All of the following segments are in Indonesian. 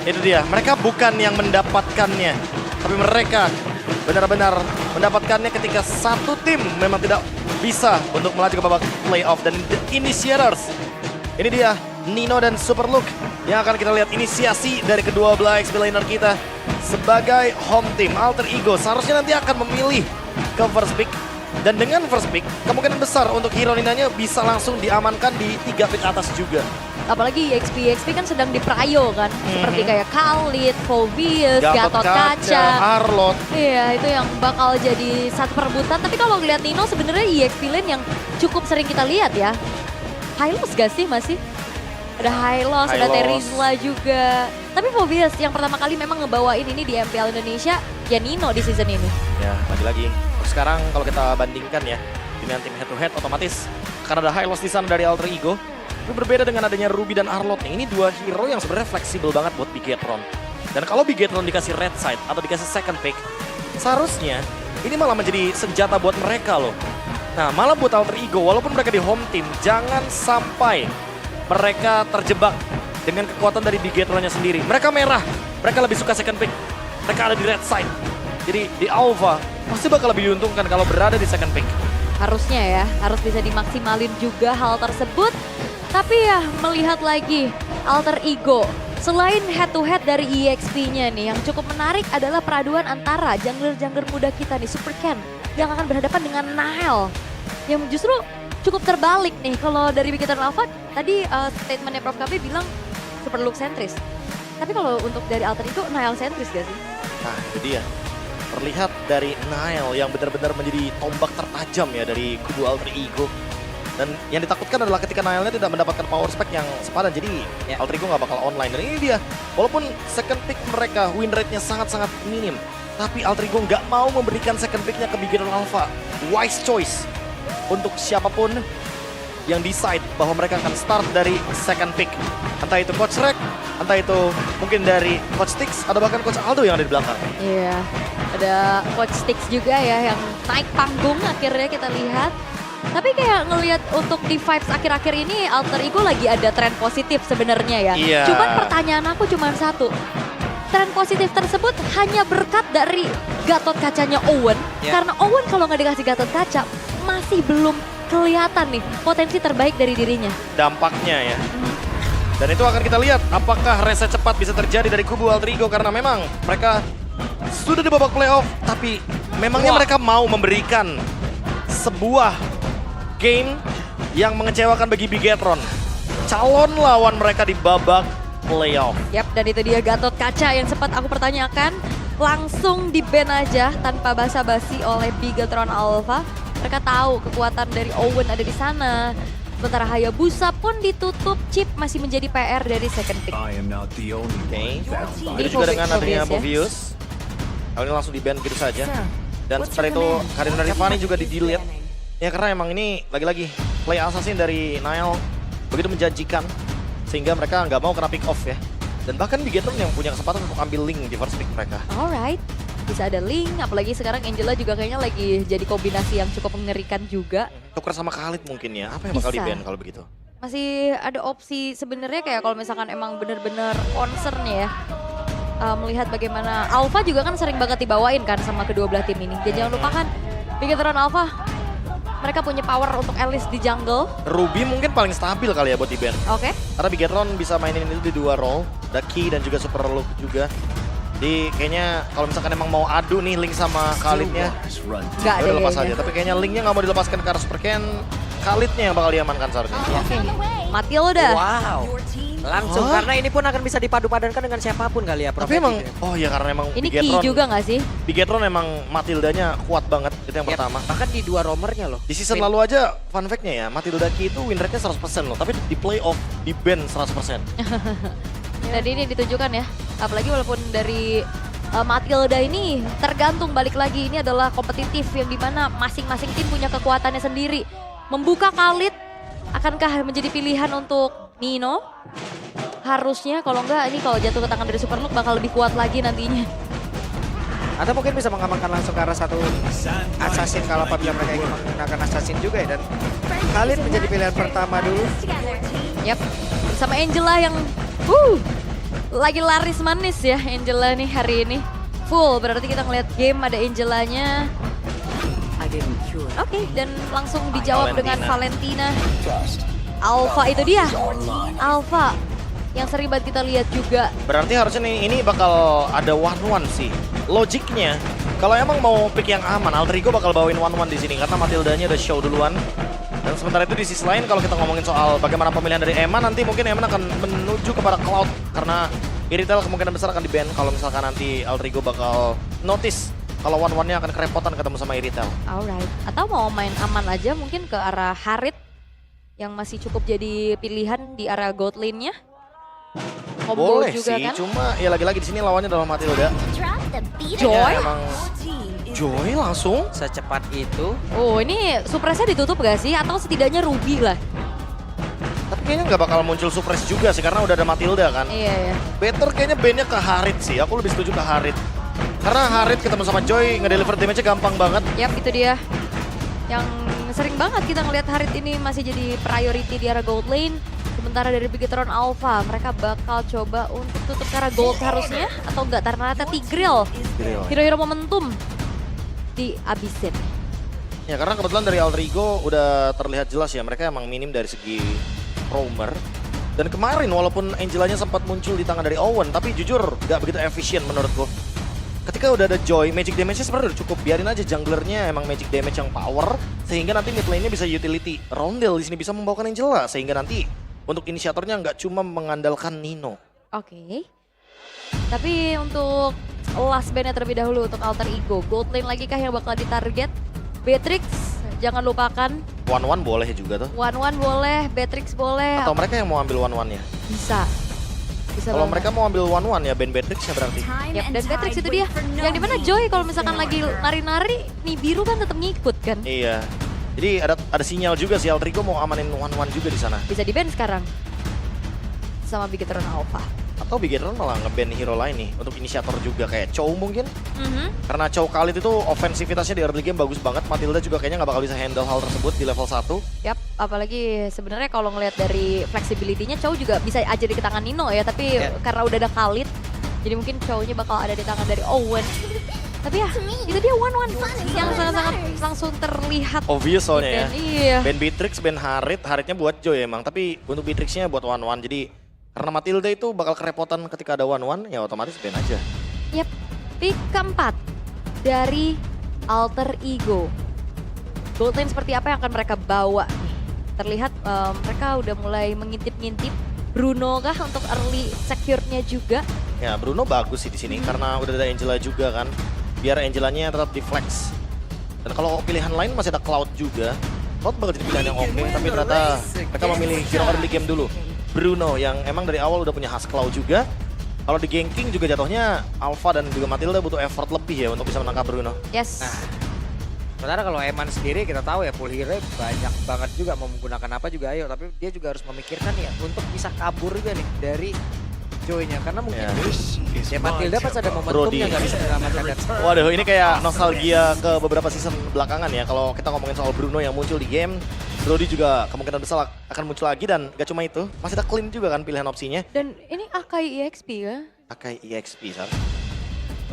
Itu dia, mereka bukan yang mendapatkannya, tapi mereka benar-benar mendapatkannya ketika satu tim memang tidak bisa untuk melaju ke babak playoff. Dan The Initiators, ini dia Nino dan Super Luke yang akan kita lihat inisiasi dari kedua belah XP laner kita sebagai home team. Alter Ego seharusnya nanti akan memilih ke first pick. Dan dengan first pick, kemungkinan besar untuk hero Ninanya bisa langsung diamankan di 3 pick atas juga. Apalagi EXP kan sedang diprayo kan. Seperti kayak Khalid, Phobius, Gatot Kaca. Arlot. Iya, itu yang bakal jadi satu perebutan. Tapi kalau ngeliat Nino sebenarnya EXP lane yang cukup sering kita lihat ya. Hylos gak sih masih? Ada Hylos, ada Terizla juga. Tapi Phobius yang pertama kali memang ngebawain ini di MPL Indonesia, ya Nino di season ini. Ya, lagi-lagi. Sekarang kalau kita bandingkan ya, dengan tim head to head otomatis karena ada Hylos di sana dari Alter Ego. Itu berbeda dengan adanya Ruby dan Arlot nih. Ini dua hero yang sebenarnya fleksibel banget buat Bigetron. Dan kalau Bigetron dikasih red side atau dikasih second pick, seharusnya ini malah menjadi senjata buat mereka loh. Nah, malah buat Alter Ego, walaupun mereka di home team, jangan sampai mereka terjebak dengan kekuatan dari Bigetronnya sendiri. Mereka merah, mereka lebih suka second pick. Mereka ada di red side. Jadi di Alpha pasti bakal lebih diuntungkan kalau berada di second pick. Harusnya ya, harus bisa dimaksimalin juga hal tersebut. Tapi ya melihat lagi Alter Ego, selain head to head dari EXP-nya nih, yang cukup menarik adalah peraduan antara jungler-jungler muda kita nih, Super Ken, yang akan berhadapan dengan Nile. Yang justru cukup terbalik nih, kalau dari Bigetron Alpha, tadi statementnya Prof KB bilang Super Luke sentris. Tapi kalau untuk dari Alter Ego, Nile sentris gak sih? Nah itu dia, terlihat dari Nile yang benar-benar menjadi tombak tertajam ya dari kubu Alter Ego. Dan yang ditakutkan adalah ketika Nile-nya tidak mendapatkan power spec yang sepadan, jadi Alter Ego nggak bakal online. Dan ini dia, walaupun second pick mereka win rate-nya sangat-sangat minim, tapi Alter Ego nggak mau memberikan second pick-nya ke Bigetron Alpha. Wise choice untuk siapapun yang decide bahwa mereka akan start dari second pick. Entah itu Coach Rek, entah itu mungkin dari Coach Tix, ada bahkan Coach Aldo yang ada di belakang. Iya, ada Coach Tix juga ya yang naik panggung akhirnya kita lihat. Tapi kayak ngelihat untuk di vibes akhir-akhir ini Alter Ego lagi ada tren positif sebenarnya ya. Iya. Cuman pertanyaan aku cuma satu. Tren positif tersebut hanya berkat dari Gatot Kacanya Owen. Karena Owen kalau nggak dikasih Gatot Kaca masih belum kelihatan nih potensi terbaik dari dirinya. Dampaknya ya. Dan itu akan kita lihat apakah reset cepat bisa terjadi dari kubu Alter Ego, karena memang mereka sudah di babak playoff, tapi memangnya mereka mau memberikan sebuah game yang mengecewakan bagi Bigetron, calon lawan mereka di babak playoff. Yap, dan itu dia Gatot Kaca yang sempat aku pertanyakan, langsung di-ban aja tanpa basa-basi oleh Bigetron Alpha. Mereka tahu kekuatan dari Owen ada di sana. Sementara Hayabusa pun ditutup, chip masih menjadi PR dari second pick. Oke, itu juga dengan adanya Phobius. Kali ini langsung di-ban gitu saja. Dan setelah itu Karina Rifani juga di-delete. Ya karena emang ini lagi-lagi play assassin dari Nile begitu menjanjikan sehingga mereka nggak mau kena pick off ya. Dan bahkan Bigetron yang punya kesempatan untuk ambil link di first pick mereka. Alright, bisa ada link, apalagi sekarang Angela juga kayaknya lagi jadi kombinasi yang cukup mengerikan juga. Tuker sama Khalid mungkin ya, apa yang bakal Bisa. di-ban kalau begitu? Masih ada opsi sebenarnya kayak kalau misalkan emang bener-bener concern ya. Melihat bagaimana Alpha juga kan sering banget dibawain kan sama kedua belah tim ini. Dan jangan lupakan Bigetron Alpha, mereka punya power untuk Alice di jungle. Ruby mungkin paling stabil kali ya buat di-ban. Oke. Karena Bigetron bisa mainin itu di dua role, Daki dan juga Super Luke juga. Jadi kayaknya kalau misalkan emang mau adu nih Link sama Khalidnya, Nggak ada lepas kayaknya. aja. Tapi kayaknya Linknya nggak mau dilepaskan ke arah Super Ken, Khalidnya yang bakal diamankan seharusnya. Oke. Matilda. Wow, langsung karena ini pun akan bisa dipadu-padankan dengan siapapun kali ya. Tapi emang, oh ya karena emang Ini key juga nggak sih? Bigetron emang Matildanya kuat banget, itu yang pertama. Bahkan di dua romernya loh. Di season lalu aja fun fact-nya ya, Matilda Key itu win rate-nya 100% loh, tapi di playoff di ban 100%. Dan ini ditunjukkan ya, apalagi walaupun dari Matilda ini tergantung balik lagi, ini adalah kompetitif yang dimana masing-masing tim punya kekuatannya sendiri. Membuka Khalid, akankah menjadi pilihan untuk Nino? Harusnya, kalau enggak ini kalau jatuh ke tangan dari Super Luke bakal lebih kuat lagi nantinya. Atau mungkin bisa mengamankan langsung ke arah satu assassin kalau apabila mereka ingin menggunakan assassin juga ya. Dan Khalid menjadi pilihan pertama dulu. Yap, bersama Angela yang lagi laris manis ya Angela nih hari ini. Full, berarti kita ngeliat game ada Angelanya. Oke, dan langsung dijawab dengan Valentina. Alpha itu dia. Alpha yang sering banget kita lihat juga. Berarti harusnya ini bakal ada 1-1 sih. Logiknya, kalau emang mau pick yang aman, Alter Ego bakal bawain 1-1 di sini karena Matildanya udah show duluan. Dan sementara itu di sisi lain kalau kita ngomongin soal bagaimana pemilihan dari Eman, nanti mungkin Eman akan menuju kepada Cloud karena Iritel kemungkinan besar akan di-ban kalau misalkan nanti Alter Ego bakal notice kalau 1-1-nya akan kerepotan ketemu sama Iritel. Alright, atau mau main aman aja mungkin ke arah Harit yang masih cukup jadi pilihan di area gold lane-nya. Combo Boleh juga sih, kan. cuma ya lagi-lagi di sini lawannya adalah Matilda. Joy? Emang Joy langsung. Secepat itu. Oh ini suppressnya ditutup gak sih? Atau setidaknya Ruby lah. Tapi kayaknya nggak bakal muncul suppress juga sih karena udah ada Matilda kan. Iya ya. Better kayaknya bandnya ke Harit sih, aku lebih setuju ke Harit. Karena Harit ketemu sama Joy ngedeliver damage-nya gampang banget. Yap, itu dia. Yang sering banget kita ngelihat Harit ini masih jadi priority di area gold lane. Sementara dari Bigetron Alpha, mereka bakal coba untuk tutup ke arah gold harusnya. Atau enggak, ternyata Tigreal. Hero-hero momentum dihabisin. Ya karena kebetulan dari Alter Ego udah terlihat jelas ya, mereka emang minim dari segi roamer. Dan kemarin walaupun Angelanya sempat muncul di tangan dari Owen, tapi jujur gak begitu efisien menurutku. Ketika udah ada Joy, magic damage-nya sebenarnya udah cukup. Biarin aja junglernya emang magic damage yang power, sehingga nanti mid lane-nya bisa utility. Rondel di sini bisa membawakan Angela, sehingga nanti untuk inisiatornya nggak cuma mengandalkan Nino. Oke. Tapi untuk last bandnya terlebih dahulu untuk Alter Ego. Gold lane lagi kah yang bakal ditarget? Beatrix, jangan lupakan. 1-1 boleh juga tuh. 1-1 boleh, Beatrix boleh. Atau mereka yang mau ambil 1-1-nya. Bisa. Bisa Kalau banget. mereka mau ambil 1-1 ya band Beatrix ya berarti. Yap, dan Beatrix itu dia. Yang dimana Joy kalau misalkan lagi nari-nari, nih biru kan tetap ngikut kan. Iya. Jadi ada sinyal juga sih Alter Ego mau amanin 1-1 juga di sana. Bisa di-ban sekarang. Sama Bigetron Alpha. Atau Bigetron malah nge-ban hero lain nih untuk inisiator juga kayak Chow mungkin. Mhm. Karena Chow Khalid itu ofensivitasnya di early game bagus banget. Matilda juga kayaknya nggak bakal bisa handle hal tersebut di level 1. Yap, apalagi sebenarnya kalau ngelihat dari flexibility-nya Chow juga bisa aja di tangan Nino ya, tapi karena udah ada Khalid, jadi mungkin Chow-nya bakal ada di tangan dari Owen. Tapi ya, itu dia 1-1 yang sangat-sangat langsung terlihat. Obvious soalnya ya. Iya. Ban Beatrix, ban Harit, Haritnya buat Joy emang. Tapi untuk Beatrixnya buat 1-1. Jadi karena Matilda itu bakal kerepotan ketika ada 1-1, ya otomatis ban aja. Yap, pick keempat dari Alter Ego. Gold lane seperti apa yang akan mereka bawa nih? Terlihat mereka udah mulai mengintip-ngintip. Bruno kah untuk early secure-nya juga? Ya Bruno bagus sih di sini karena udah ada Angela juga kan. Biar Angelanya tetap di flex. Dan kalau pilihan lain masih ada Cloud juga. Cloud bakal jadi pilihan yang oke, tapi ternyata mereka memilih hero early game dulu. Bruno yang emang dari awal udah punya khas Cloud juga. Kalau di ganking juga jatuhnya Alpha dan juga Matilda butuh effort lebih ya untuk bisa menangkap Bruno. Yes. Nah, sementara kalau Eman sendiri kita tahu ya full hero banyak banget juga mau menggunakan apa juga ayo. Tapi dia juga harus memikirkan ya untuk bisa kabur juga nih dari Joy-nya. Karena mungkin ya Matilda pas ada momentumnya nggak bisa menyelamatkan dan Waduh, ini kayak nostalgia ke beberapa season belakangan ya. Kalau kita ngomongin soal Bruno yang muncul di game, Brody juga kemungkinan besar akan muncul lagi dan gak cuma itu, masih ada Clean juga kan pilihan opsinya. Dan ini Akai EXP ya? Pakai EXP, Sar.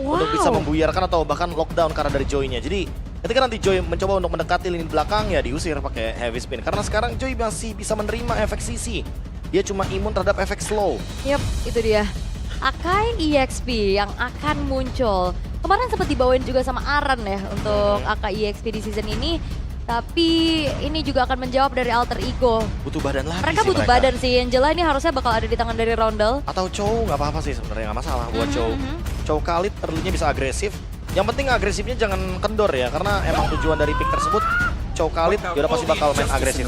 Wow. Untuk bisa membuyarkan atau bahkan lockdown karena dari Joy-nya. Jadi ketika nanti Joy mencoba untuk mendekati lini belakang ya diusir pakai heavy spin. Karena sekarang Joy masih bisa menerima efek CC. Dia cuma imun terhadap efek slow. Yap, itu dia. Akai EXP yang akan muncul. Kemarin sempat dibawain juga sama Aran ya untuk Akai EXP di season ini. Tapi ini juga akan menjawab dari Alter Ego. Butuh badan lagi Mereka sih butuh badan sih. Angela ini harusnya bakal ada di tangan dari Rondel. Atau Chow nggak apa-apa sih sebenarnya, nggak masalah buat Chow. Chow Khalid early-nya bisa agresif. Yang penting agresifnya jangan kendor ya, karena emang tujuan dari pick tersebut Chow Khalid udah pasti bakal main agresif.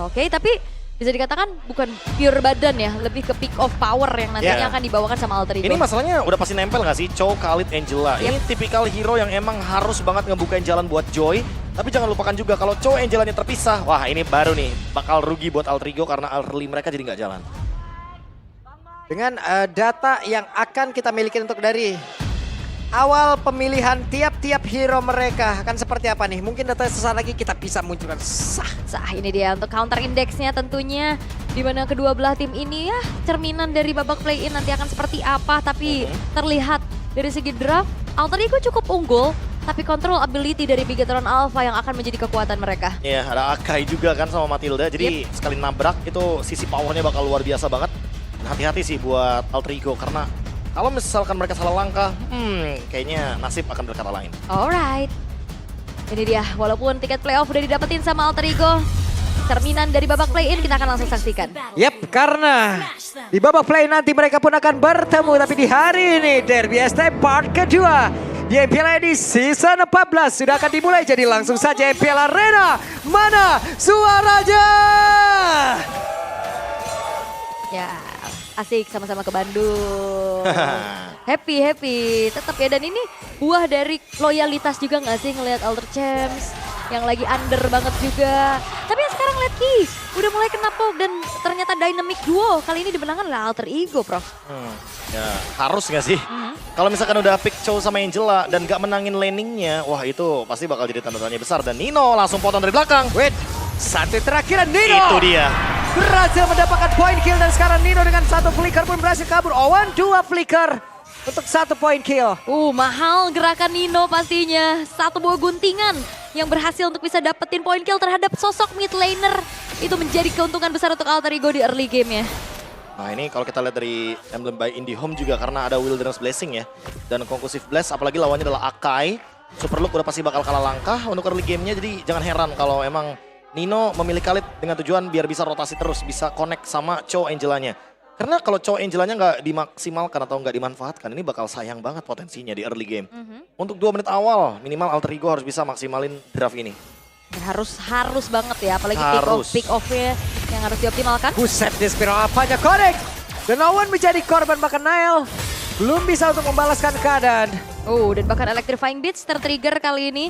Oke, tapi bisa dikatakan bukan pure badan ya, lebih ke pick of power yang nantinya akan dibawakan sama Alter Ego. Ini masalahnya udah pasti nempel nggak sih Chow Khalid Angela. Ini tipikal hero yang emang harus banget ngebukain jalan buat Joy. Tapi jangan lupakan juga kalau Chow Angelanya terpisah, wah ini baru nih bakal rugi buat Alter Ego karena early mereka jadi nggak jalan. dengan data yang akan kita miliki untuk dari awal pemilihan tiap-tiap hero mereka akan seperti apa nih? Mungkin data sesaat lagi kita bisa munculkan. Sah, ini dia untuk counter indeksnya tentunya. Di mana kedua belah tim ini ya cerminan dari babak play-in nanti akan seperti apa. Tapi terlihat dari segi draft, Alter Ego cukup unggul. Tapi control ability dari Bigetron Alpha yang akan menjadi kekuatan mereka. Iya, ada Akai juga kan sama Matilda. Jadi sekali nabrak itu sisi powernya bakal luar biasa banget. Hati-hati sih buat Alter Ego karena kalau misalkan mereka salah langkah, kayaknya nasib akan berkata lain. Alright. Ini dia, walaupun tiket playoff udah didapetin sama Alter Ego, cerminan dari babak play-in kita akan langsung saksikan. Yap, karena di babak play nanti mereka pun akan bertemu. Tapi di hari ini Derby ST part kedua di MPL di season 14 sudah akan dimulai. Jadi langsung saja MPL Arena, mana suaranya? Ya, asik sama-sama ke Bandung. Happy. Tetap ya, dan ini buah dari loyalitas juga gak sih ngelihat Alter Champs yang lagi under banget juga. Tapi yang sekarang lihat Ki, udah mulai kena poke dan ternyata dynamic duo. Kali ini dimenangkan oleh Alter Ego, Prof. Ya harus gak sih? Kalau misalkan udah pick Chow sama Angela dan gak menangin laningnya, wah itu pasti bakal jadi tanda tanya besar. Dan Nino langsung potong dari belakang. Wait, satu terakhir Nino. Itu dia. Berhasil mendapatkan point kill dan sekarang Nino dengan satu flicker pun berhasil kabur. Owen 2 flicker untuk 1 point kill. Mahal gerakan Nino pastinya. Satu buah guntingan yang berhasil untuk bisa dapetin point kill terhadap sosok mid laner. Itu menjadi keuntungan besar untuk Alter Ego di early game ya. Nah ini kalau kita lihat dari Emblem by IndyHome juga karena ada Wilderness Blessing ya. Dan Conclusive Blast apalagi lawannya adalah Akai. Superlook udah pasti bakal kalah langkah untuk early gamenya. Jadi jangan heran kalau emang Nino memilih Khalid dengan tujuan biar bisa rotasi terus. Bisa connect sama Chow Angelanya. Karena kalau Chow Angelanya nggak dimaksimalkan atau nggak dimanfaatkan, ini bakal sayang banget potensinya di early game. Untuk 2 menit awal, minimal Alter Ego harus bisa maksimalin draft ini. Harus banget ya, apalagi Harus. pick off-nya yang harus dioptimalkan. Buset, Despero apanya connect. Dan Owen menjadi korban, bahkan Nail belum bisa untuk membalaskan keadaan. Dan bahkan Electrifying Beats tertrigger kali ini.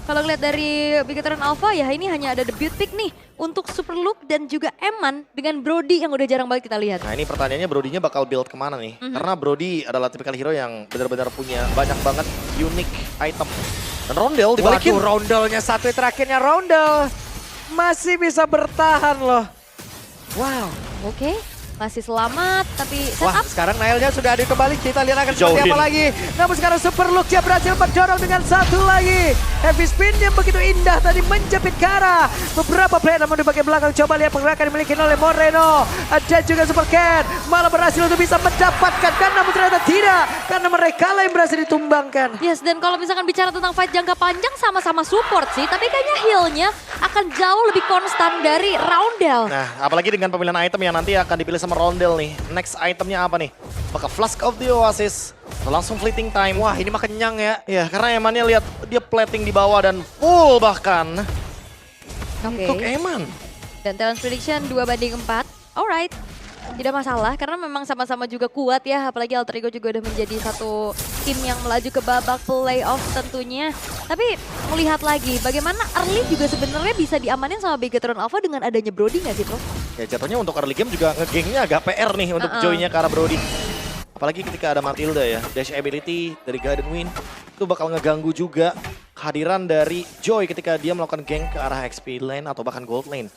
Kalau ngeliat dari Bigetron Alpha ya ini hanya ada debut pick nih untuk Superlook dan juga Eman dengan Brody yang udah jarang banget kita lihat. Nah ini pertanyaannya Brody-nya bakal build kemana nih? Karena Brody adalah tipikal hero yang benar-benar punya banyak banget unique item. Dan Rondel dibalikin. Waduh, Rondelnya satu terakhirnya Rondel. Masih bisa bertahan loh. Wow. Oke, masih selamat tapi Wah, setup. sekarang Nailnya sudah ada kembali. Kita lihat akan seperti Jauhin. apa lagi. Namun sekarang Superlook dia berhasil mendorong dengan satu lagi. Heavy spin yang begitu indah tadi menjepit ke arah beberapa player, namun di bagian belakang coba lihat pergerakan dimiliki oleh Moreno. Ada juga Supercat malah berhasil untuk bisa mendapatkan, kan namun ternyata tidak. Karena mereka lah yang berhasil ditumbangkan. Yes, dan kalau misalkan bicara tentang fight jangka panjang sama-sama support sih, tapi kayaknya heal-nya akan jauh lebih konstan dari Roundel. Nah apalagi dengan pemilihan item yang nanti akan dipilih sama Rondel nih. Next itemnya apa nih? Apakah Flask of the Oasis? Atau langsung Fleeting Time? Wah, ini mah kenyang ya. Ya karena Emannya lihat dia plating di bawah dan full bahkan. Untuk Eman. Dan Talent Prediction 2/4. Alright. Tidak masalah karena memang sama-sama juga kuat ya. Apalagi Alter Ego juga udah menjadi satu tim yang melaju ke babak playoff tentunya. Tapi melihat lagi bagaimana early juga sebenarnya bisa diamanin sama Bigetron Alpha dengan adanya Brody nggak sih, Bro? Ya jatuhnya untuk early game juga ngegengnya agak PR nih untuk joinnya ke arah Brody. Apalagi ketika ada Matilda ya, dash ability dari Garden Wind itu bakal ngeganggu juga kehadiran dari Joy ketika dia melakukan gank ke arah XP lane atau bahkan gold lane.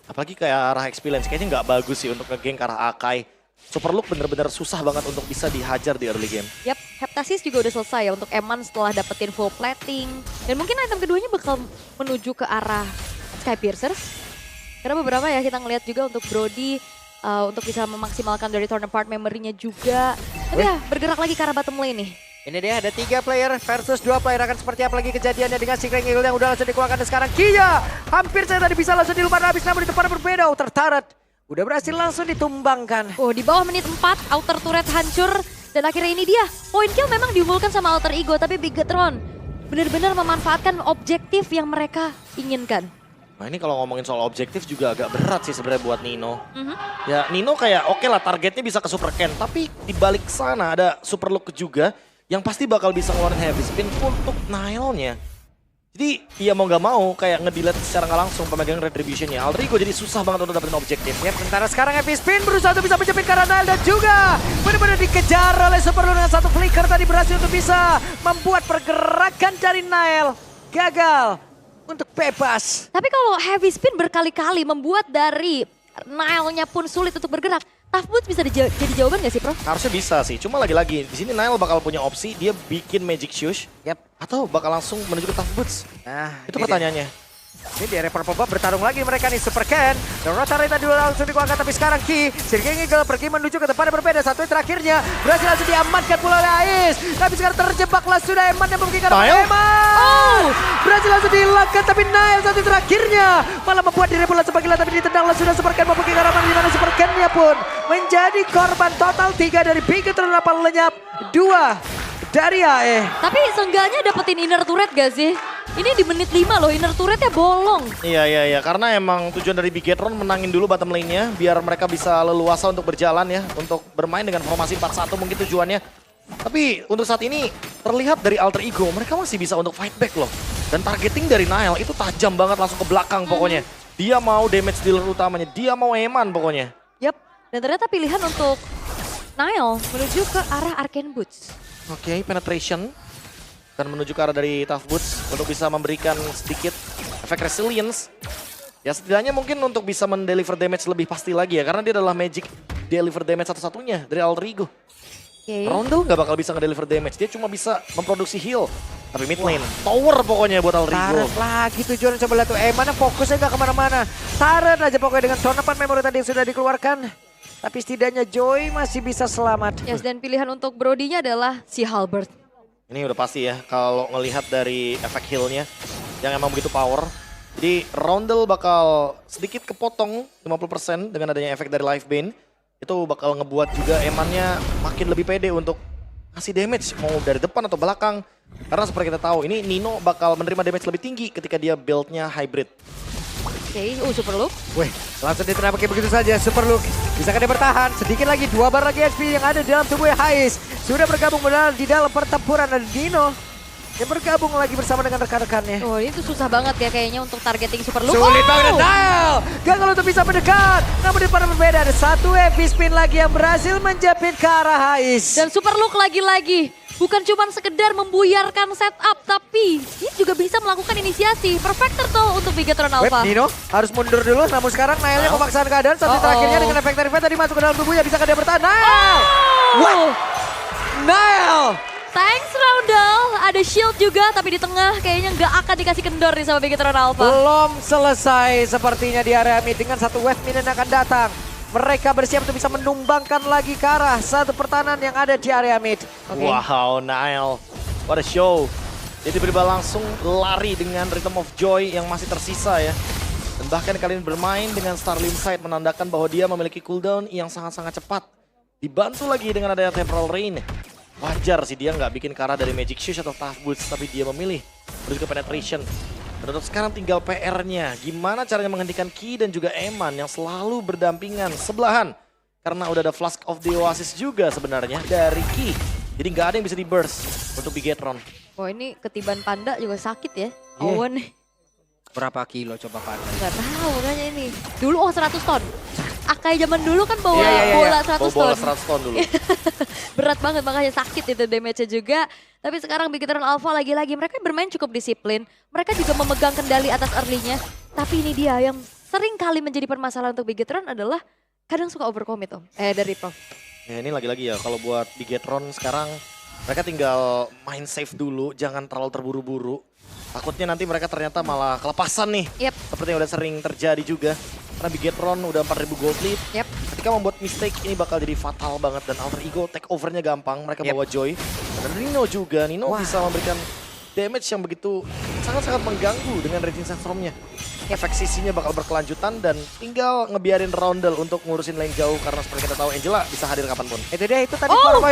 Apalagi ke arah XP lane, kayaknya nggak bagus sih untuk nge-gank ke arah Akai. Superlook bener-bener susah banget untuk bisa dihajar di early game. Yap, Heptasis juga udah selesai ya untuk Eman setelah dapetin full plating. Dan mungkin item keduanya bakal menuju ke arah Sky Piercers. Karena beberapa ya kita ngelihat juga untuk Brody untuk bisa memaksimalkan dari turn apart memory-nya juga. Tapi ya bergerak lagi ke arah bottom lane nih. Ini dia ada 3 player versus 2 player, akan seperti apa lagi kejadiannya dengan Secret Eagle yang udah langsung dikeluarkan. Dan sekarang Kia hampir saya tadi bisa langsung dilupakan habis, namun di tempat berbeda tertarat. Udah berhasil langsung ditumbangkan. Di bawah menit 4 outer turret hancur. Dan akhirnya ini dia point kill memang diunggulkan sama Alter Ego. Tapi Bigetron benar-benar memanfaatkan objektif yang mereka inginkan. Nah ini kalau ngomongin soal objektif juga agak berat sih sebenarnya buat Nino. Ya Nino kayak oke lah targetnya bisa ke Super Ken, tapi di balik sana ada Superlook juga yang pasti bakal bisa ngeluarin heavy spin untuk Nile-nya. Jadi dia mau nggak mau kayak nge-delete secara nggak langsung pemegang Retribution-nya. Alter Ego jadi susah banget untuk dapetin objektif. Ya, sementara sekarang Heavy Spin berusaha untuk bisa menjepit karena Nile dan juga benar-benar dikejar oleh Superlu dengan satu flicker tadi berhasil untuk bisa membuat pergerakan dari Nile gagal untuk bebas. Tapi kalau Heavy Spin berkali-kali membuat dari Nile-nya pun sulit untuk bergerak, Tough Boots bisa jadi jawaban gak sih, Prof? Harusnya bisa sih. Cuma lagi-lagi di sini Nile bakal punya opsi dia bikin Magic Shoes. Yap. Atau bakal langsung menuju ke Tough Boots. Nah, Itu pertanyaannya. Ini di area pop-up bertarung lagi mereka nih, Super Ken. Dan Rotarita dulu langsung dikuangkat, tapi sekarang Ki. Sirking Eagle pergi menuju ke tempat yang berbeda. Satu yang terakhirnya berhasil langsung diamankan pula oleh Ais. Tapi sekarang terjebaklah sudah Eman yang membuka Nile? Eman. Berhasil langsung dihilangkan, tapi Nile satu yang terakhirnya malah membuat diri pula sebagai tapi ditendanglah sudah Super Ken membuka Karaman, di mana Super Ken-nya pun menjadi korban total 3 dari Bigetron, 8 lenyap, 2 dari AE. Tapi seenggaknya dapetin inner turret gak sih? Ini di menit 5 loh, inner turretnya bolong. Iya. Karena emang tujuan dari Bigetron menangin dulu bottom lane-nya. Biar mereka bisa leluasa untuk berjalan ya. Untuk bermain dengan formasi 4-1 mungkin tujuannya. Tapi untuk saat ini terlihat dari Alter Ego mereka masih bisa untuk fight back loh. Dan targeting dari Nile itu tajam banget langsung ke belakang pokoknya. Dia mau damage dealer utamanya, dia mau Eman pokoknya. Yap, dan ternyata pilihan untuk Nile menuju ke arah Arcane Boots. Oke, penetration. Dan menuju ke arah dari Tough Boots untuk bisa memberikan sedikit efek resilience. Ya setidaknya mungkin untuk bisa mendeliver damage lebih pasti lagi ya. Karena dia adalah magic deliver damage satu-satunya dari Alter Ego. Oke. Roundel nggak bakal bisa ngedeliver damage, dia cuma bisa memproduksi heal. Tapi mid lane, tower pokoknya buat Alter Ego. Taret lagi tujuan coba lihat tuh Eman yang fokusnya gak kemana-mana. Taret aja pokoknya dengan tournament memory tadi yang sudah dikeluarkan. Tapi setidaknya Joy masih bisa selamat. Yes, dan pilihan untuk Brody-nya adalah si Halberd. Ini udah pasti ya, kalau ngelihat dari efek healnya yang emang begitu power. Jadi Roundel bakal sedikit kepotong 50% dengan adanya efek dari Life Bane. Itu bakal ngebuat juga Emannya makin lebih pede untuk ngasih damage, mau dari depan atau belakang. Karena seperti kita tahu, ini Nino bakal menerima damage lebih tinggi ketika dia build-nya hybrid. Oke, Super Look. Wih, langsung ditembaki begitu saja Super Luke. Bisakah dia bertahan? Sedikit lagi 2 bar lagi HP yang ada di dalam tubuh Hais. Sudah bergabung di dalam pertempuran dan Dino yang bergabung lagi bersama dengan rekan-rekannya. Oh, ini tuh susah banget ya kayaknya untuk targeting Super Look. Sulit banget Nile. Gagal untuk bisa mendekat. Namun di depan berbeda ada satu heavy spin lagi yang berhasil menjepit ke arah Hais. Dan Super Look lagi-lagi bukan cuma sekedar membuyarkan setup, tapi dia juga bisa melakukan inisiasi. Perfector tuh untuk Bigetron Alpha. Nino harus mundur dulu, namun sekarang Nile memaksakan keadaan. Satu terakhirnya dengan efek dari tadi masuk ke dalam tubuhnya. Bisakah dia bertahan? Nile! What? Nile! Thanks Roundel, ada shield juga tapi di tengah kayaknya nggak akan dikasih kendor nih sama Bigetron Alpha. Belum selesai sepertinya di area mid dengan satu wave minion akan datang. Mereka bersiap untuk bisa menumbangkan lagi ke arah satu pertahanan yang ada di area mid. Oke. Wow, Nile. What a show. Dia tiba-tiba langsung lari dengan Rhythm of Joy yang masih tersisa ya. Dan bahkan kali ini bermain dengan Starlim Sight menandakan bahwa dia memiliki cooldown yang sangat-sangat cepat. Dibantu lagi dengan adanya Temporal Rain. Wajar sih dia nggak bikin ke arah dari Magic Shoes atau Tough Boots, tapi dia memilih menuju ke Penetration. Dan untuk sekarang tinggal PR-nya, gimana caranya menghentikan Ki dan juga Eman yang selalu berdampingan sebelahan. Karena udah ada Flask of the Oasis juga sebenarnya dari Ki. Jadi nggak ada yang bisa di-burst untuk Bigetron. Oh ini ketiban panda juga sakit ya, Yeah. Owen. Berapa kilo coba Pak? Nggak tahu makanya ini. Dulu 100 ton. Akai zaman dulu kan bawa Iya. bola 100 Bola ton. 100 ton dulu. Berat banget makanya sakit itu damage-nya juga. Tapi sekarang Bigetron Alpha lagi-lagi mereka bermain cukup disiplin. Mereka juga memegang kendali atas early-nya. Tapi ini dia yang sering kali menjadi permasalahan untuk Bigetron adalah kadang suka overcommit Om. Dari Prof. Ya ini lagi-lagi ya, kalau buat Bigetron sekarang mereka tinggal main safe dulu, jangan terlalu terburu-buru. Takutnya nanti mereka ternyata malah kelepasan nih. Yep. Seperti yang udah sering terjadi juga. Karena Bigetron udah 4000 gold lead. Yep. Ketika membuat mistake ini bakal jadi fatal banget. Dan Alter Ego take overnya gampang, mereka bawa Joy. Dan Nino juga, Nino bisa memberikan damage yang begitu sangat-sangat mengganggu dengan Raging Sandstorm-nya. Efek sisinya bakal berkelanjutan dan tinggal ngebiarin Roundel untuk ngurusin lane jauh. Karena seperti kita tahu Angela bisa hadir kapanpun. Itu dia, itu tadi Formo.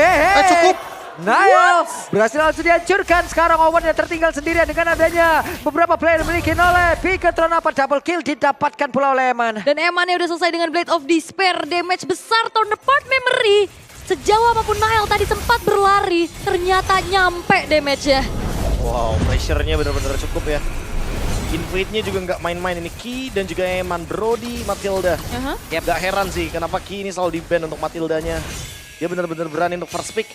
Cukup! Nile berhasil langsung dihancurkan. Sekarang Owen yang tertinggal sendirian dengan adanya beberapa player dimiliki oleh Bigetron. Apa double kill didapatkan pula oleh Eman. Dan Emannya udah selesai dengan Blade of Despair. Damage besar Turn Apart Memory. Sejauh apapun Nile tadi sempat berlari, ternyata nyampe damage-nya. Wow, pressure-nya bener-bener cukup ya. Invade-nya juga nggak main-main ini. Ki dan juga Eman, Brody, Matilda. Gak heran sih kenapa Ki ini selalu di-ban untuk Matildanya. Dia bener-bener berani untuk first pick.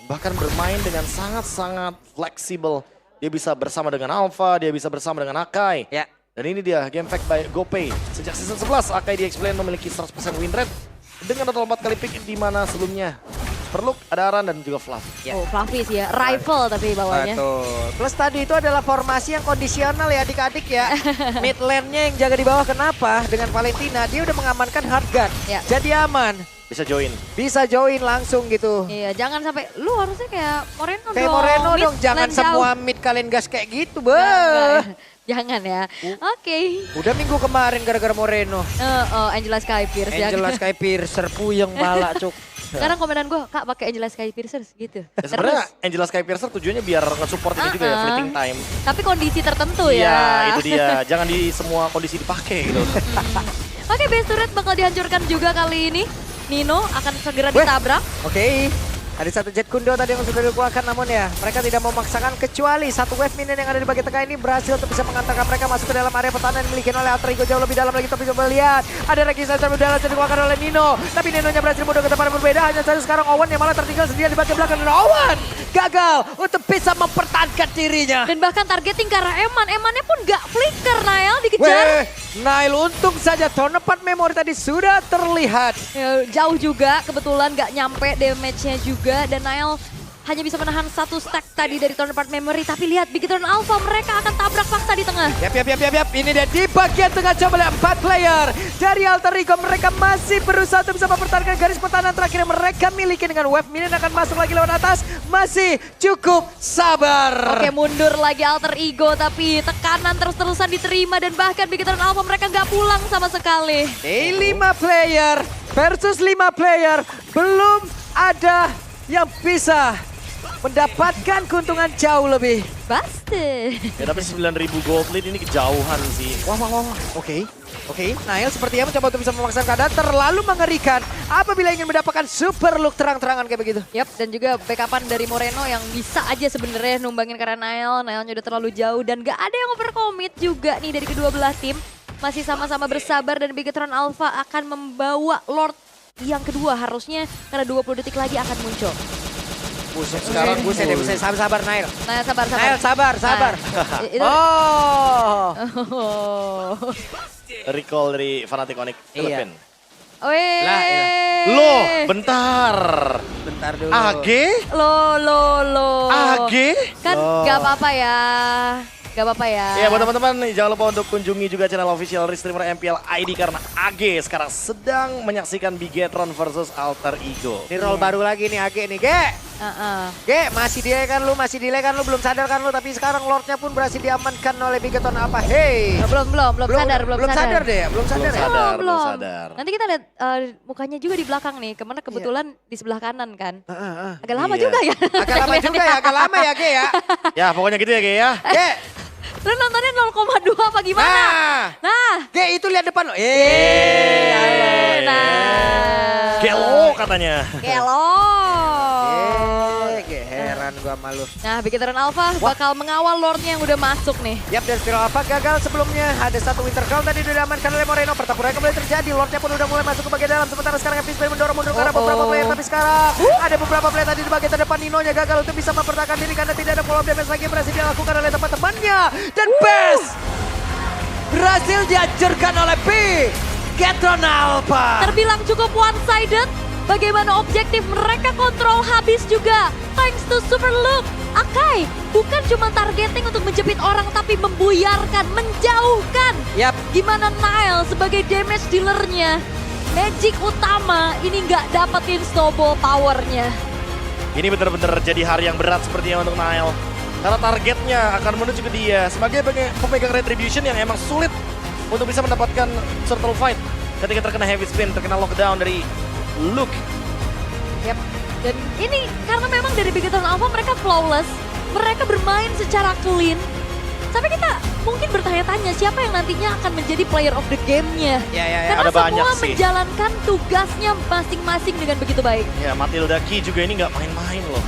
Bahkan bermain dengan sangat-sangat fleksibel. Dia bisa bersama dengan Alpha, dia bisa bersama dengan Akai. Ya. Dan ini dia game fact by GoPay. Sejak season 11, Akai di X-Plane memiliki 100% win rate. Dengan total 4 kali pick di mana sebelumnya Perluk, ada Aran dan juga Fluff. Ya. Oh, Fluffy sih ya, rifle tapi bawahnya. Betul. Plus tadi itu adalah formasi yang kondisional ya adik-adik ya. Mid lane-nya yang jaga di bawah, kenapa? Dengan Valentina dia udah mengamankan hard gun. Ya. Jadi aman. Bisa join. Bisa join langsung gitu. Iya, jangan sampai lu harusnya kayak Moreno dong. Kayak Moreno mid dong, jangan lane semua jauh. mid kalian gas kayak gitu, Enggak. Jangan ya. Oke. Udah minggu kemarin gara-gara Moreno. Angela Sky Pierce. Angela Sky Piercer puyeng bala cuk. Sekarang komenan gue, Kak pakai Angela Sky Piercer gitu. Ya, sebenarnya Angela Sky Piercer tujuannya biar nge-support ini juga ya, fleeting time. Tapi kondisi tertentu Iya, ya. itu dia. Jangan di semua kondisi dipakai gitu. Oke, base turret bakal dihancurkan juga kali ini. Nino akan segera ditabrak. Oke. Ada satu jet kundo tadi yang sudah dikeluarkan, namun ya mereka tidak memaksakan kecuali satu wave minion yang ada di bagian tengah ini berhasil untuk bisa mengantarkan mereka masuk ke dalam area pertahanan yang dimiliki oleh Alter Ego jauh lebih dalam lagi. Tapi coba lihat, ada Regisa yang dalam yang dikeluarkan oleh Nino. Tapi Nino-nya berhasil mundur ke tempat yang berbeda, hanya saja sekarang Owen yang malah tertinggal sendirian di bagian belakang. Dan Owen gagal untuk bisa mempertahankan dirinya. Dan bahkan targeting ke arah Eman. Emannya pun gak flicker, Nael dikejar. Nail untung saja turn 4 memori tadi sudah terlihat. Ya, jauh juga, kebetulan gak nyampe damage-nya juga. Dan Nael hanya bisa menahan satu stack tadi dari turn 4 memory. Tapi lihat, Bigetron Alpha mereka akan tabrak paksa di tengah. Yap. Ini dia di bagian tengah coba lihat 4 player. Dari Alter Ego mereka masih berusaha untuk bisa mempertahankan garis pertahanan terakhir yang mereka miliki dengan wave minion akan masuk lagi lewat atas. Masih cukup sabar. Oke, mundur lagi Alter Ego tapi tekanan terus-terusan diterima. Dan bahkan Bigetron Alpha mereka gak pulang sama sekali. Di 5 player versus 5 player. Belum ada yang bisa mendapatkan keuntungan jauh lebih. Pasti. Ya tapi 9.000 gold lead ini kejauhan sih. Wah. Oke. Nail sepertinya mencoba untuk bisa memaksakan keadaan terlalu mengerikan apabila ingin mendapatkan super look terang-terangan kayak begitu. Yap, dan juga backupan dari Moreno yang bisa aja sebenarnya numbangin karena Nailnya udah terlalu jauh dan gak ada yang overcommit juga nih dari kedua belah tim. Masih sama-sama bersabar dan Bigetron Alpha akan membawa Lord yang kedua harusnya karena 20 detik lagi akan muncul. Sekarang buset sabar Nail. Nail sabar. Nail sabar. Itu- Oh. Recall dari Fnatic Onyx Philippine. Weh. Lah, Loh, bentar. Bentar dulu. AG? Lo. AG? Kan Loh. gak apa-apa ya. Gak apa-apa ya. Ya buat teman-teman nih, jangan lupa untuk kunjungi juga channel official Restreamer MPL ID karena AG sekarang sedang menyaksikan Bigetron versus Alter Ego. Ini roll baru lagi nih AG nih, Ge. Masih delay kan lu, belum sadar kan lu, tapi sekarang Lordnya pun berhasil diamankan oleh Bigetron apa? Hey. Belum sadar deh ya, belum sadar ya. Belum sadar. Nanti kita lihat mukanya juga di belakang nih. Kemana kebetulan di sebelah kanan kan. Agak lama Iya. juga ya. Agak lama ya, Ge ya. Ya pokoknya gitu ya Ge ya. Ge. Lu nontonnya 0,2 apa gimana? Nah. Ge itu lihat depan lo. Nah. Gelo katanya. Kelo. Ge, heran gua malu. Nah, Bigetron Alpha bakal mengawal Lordnya yang udah masuk nih. Yap, dan Spiral Alpha gagal sebelumnya. Ada satu Winter Crown tadi udah diamankan oleh Moreno. Pertempuran kembali terjadi. Lordnya pun udah mulai masuk ke bagian dalam. Sementara sekarang Epic Play mendorong mundur karena beberapa player. Tapi sekarang ada beberapa player tadi di bagian terdepan. Nino-nya gagal untuk bisa mempertahankan diri karena tidak ada follow up damage lagi yang berhasil dilakukan oleh teman-temannya. Dan Best berhasil dihancurkan oleh Bigetron Alpha. Terbilang cukup one-sided. Bagaimana objektif mereka kontrol habis juga. Thanks to Super Look. Akai bukan cuma targeting untuk menjepit orang tapi membuyarkan, menjauhkan. Yap. Gimana Nail sebagai damage dealernya. Magic utama ini nggak dapetin snowball powernya. Ini benar-benar jadi hari yang berat sepertinya untuk Nile. Karena targetnya akan menuju ke dia sebagai pemegang Retribution yang emang sulit untuk bisa mendapatkan turtle fight. Ketika terkena heavy spin, terkena lockdown dari Luke. Yap. Dan ini karena memang dari Bigetron Alpha mereka flawless. Mereka bermain secara clean. Sampai kita mungkin bertanya-tanya siapa yang nantinya akan menjadi player of the game-nya. Ya. Karena Ada banyak semua sih. menjalankan tugasnya masing-masing dengan begitu baik. Ya Matilda Ki juga ini nggak main-main loh.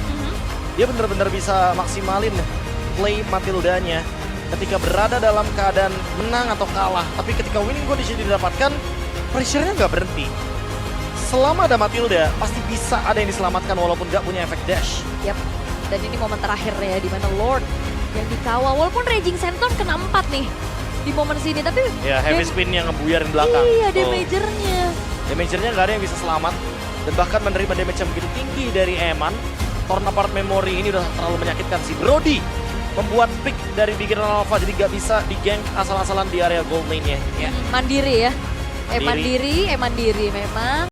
Dia benar-benar bisa maksimalin play Matildanya. Ketika berada dalam keadaan menang atau kalah, tapi ketika winning condition didapatkan, pressure-nya nggak berhenti. Selama ada Matilda, pasti bisa ada yang diselamatkan walaupun nggak punya efek dash. Yap. Dan ini momen terakhir ya, di mana Lord yang dikawal. Walaupun Raging Senton kena 4 nih di momen sini, tapi Ya, heavy spin yang ngebuyarin belakang. iya, Tuh. damagernya. Damagernya nggak ada yang bisa selamat. Dan bahkan menerima damage yang begitu tinggi dari Eman. Torn apart memory ini udah terlalu menyakitkan. Si Brody membuat pick dari Beginner Alpha, jadi nggak bisa di-gank asal-asalan di area gold lane-nya. Ya. Mandiri ya. Mandiri. Mandiri memang.